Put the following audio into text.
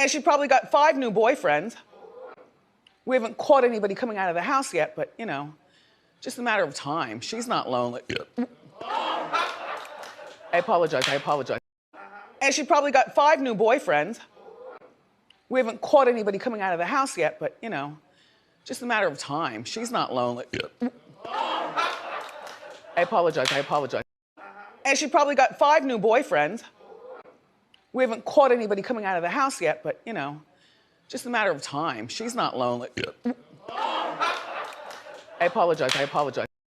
And she probably got 5 new boyfriends. We haven't caught anybody coming out of the house yet, but you know, just a matter of time. She's not lonely. Yeah. I apologize. And she probably got 5 new boyfriends. We haven't caught anybody coming out of the house yet, but you know, just a matter of time. She's not lonely. Yeah. I apologize. And she probably got 5 new boyfriends. We haven't caught anybody coming out of the house yet, but you know, just a matter of time. She's not lonely. Yeah. I apologize.